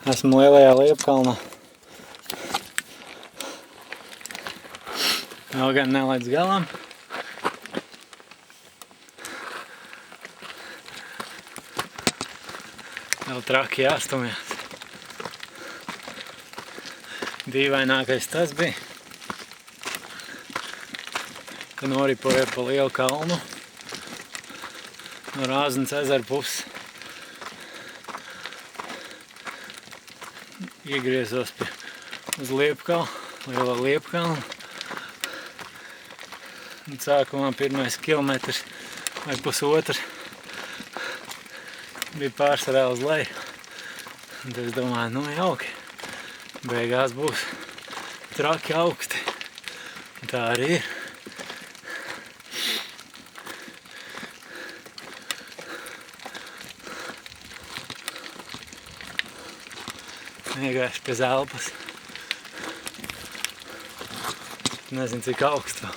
Esmu lielajā Liepkalnā. Vēl gan ne līdz galam. Vēl traki jāstumjās. Dīvainākais tas bija, ka noripoju pa lielu kalnu no Rāznas ezera puses. Iegriezos uz Liepkalnu, lielo Liepkalnu. Un sākumā pirmais kilometrs vai pusotrs bija pārsvarā uz leju. Un tad es domāju, nu jauki, beigās būs traki augsti. Un tā arī ir. Iegājuši pie Zelpas. Nezinu, cik augsts vēl.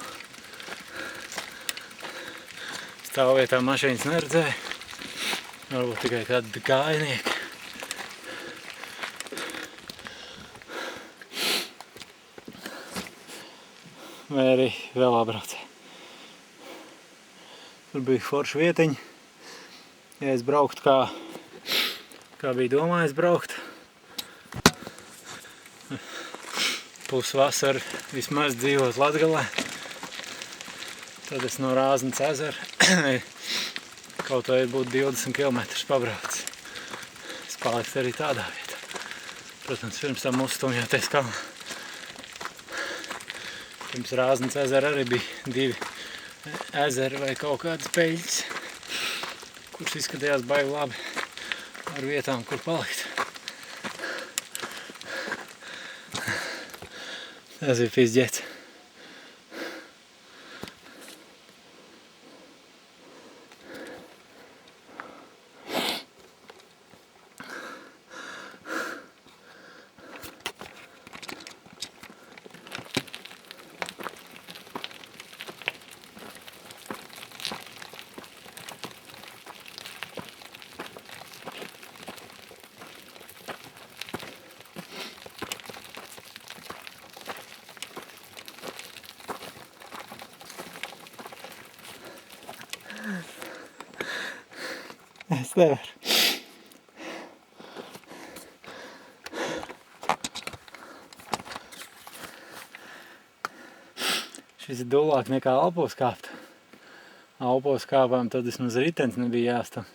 Stāvvietā mašīnas neredzēju. Varbūt tikai kādi kājnieki. Vai arī vēl braucēji. Tur bija forša vietiņa. Ja es brauktu kā bija domājis braukt, pusvasaru vismaz dzīvot Latgalē, tad es no Rāznas ezera kaut vai būtu 20 km pabraucis. Es paliktu arī tādā vietā. Protams, pirms tam uzstumjoties kalnā. Pirms Rāznas ezera arī bija 2 ezeri vai kaut kādas peļķis, kuras izskatījās baigi labi ar vietām, kur palikt. Tas ir pizģets. Es nevaru. Šis ir dullāk nekā Alpos kāpt. Alpos kāpām tad vismaz ritens nebija jāstam.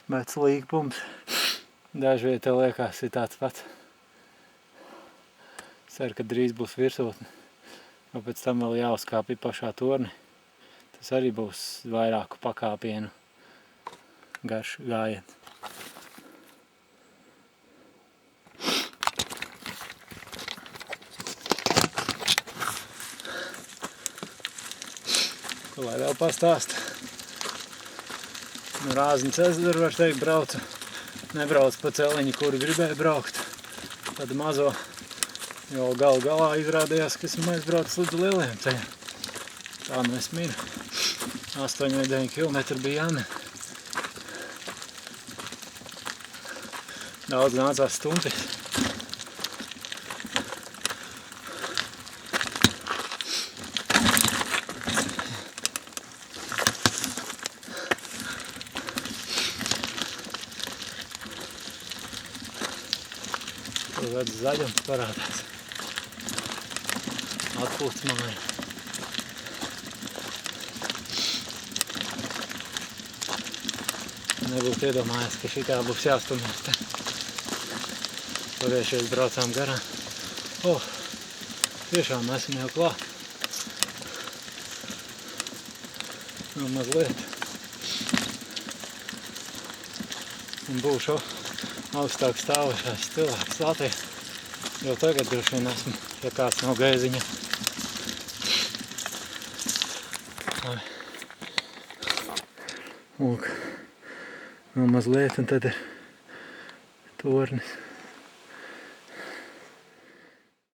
Bet slīgpums dažvietā liekas ir tāds pats. Ceru, ka drīz būs virsotne. Un pēc tam vēl jāuzkāpj pašā torni. Tas arī būs vairāku pakāpienu garš gājiens. Ko lai vēl pastāsta? No Rāznas ezeru var teikt braucu. Nebrauc pa celiņu, kuru gribēju braukt. Tad mazo, jo galu galā izrādījās, ka esmu aizbraucis līdz lielajiem ceļiem. Tā nu es minu. 8 vai 9 km bija jāne. Daudz nācās stumties. Tur redz zaļums parādās. Atpūtas māja. Nebūtu iedomājies, ka šitā būs jāstumjas te. Pagājušajā braucām garām. Tiešām esam jau klāt. Nu, mazliet. Un būšu augstāk stāvošais cilvēks Latvijā. Jau tagad droši vien esmu, ja kāds nav gaiziņa. Lūk. Nu, mazliet, un tad ir tornis.